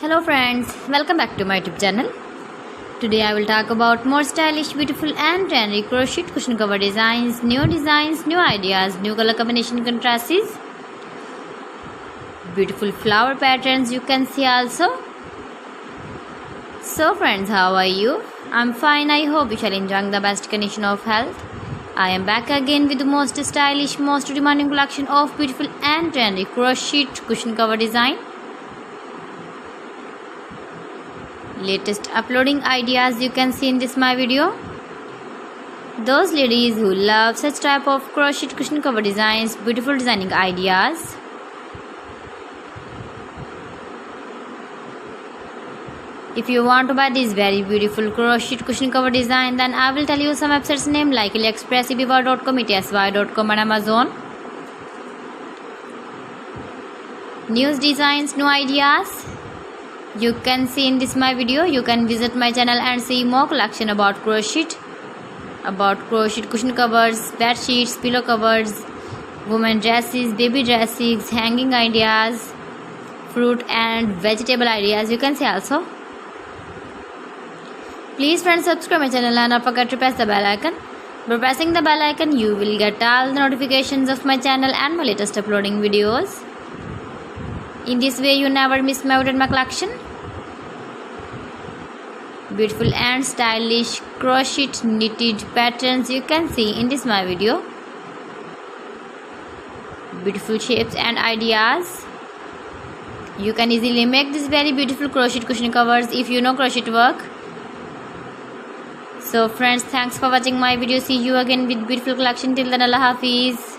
Hello friends, welcome back to my YouTube channel. Today I will talk about more stylish, beautiful and trendy crochet cushion cover designs, new ideas, new color combination contrasts, beautiful flower patterns you can see also. So friends, how are you? I'm fine. I hope you shall enjoy the best condition of health. I am back again with the most stylish, most demanding collection of beautiful and trendy crochet cushion cover design. Latest uploading ideas you can see in this my video. Those ladies who love such type of crochet cushion cover designs, beautiful designing ideas. If you want to buy this very beautiful crochet cushion cover design, then I will tell you some websites name like AliExpress, eBay.com, etsy.com and Amazon. New designs, new ideas you can see in this my video. You can visit my channel and see more collection about crochet cushion covers, bed sheets, pillow covers, women dresses, baby dresses, hanging ideas, fruit and vegetable ideas you can see also. Please friends, subscribe my channel and don't forget to press the bell icon. By pressing the bell icon you will get all the notifications of my channel and my latest uploading videos. In this way you never miss my collection. Beautiful and stylish crochet knitted patterns you can see in this my video. Beautiful shapes and ideas. You can easily make this very beautiful crochet cushion covers if you know crochet work. So friends, thanks for watching my video. See you again with beautiful collection. Till then, Allah Hafiz.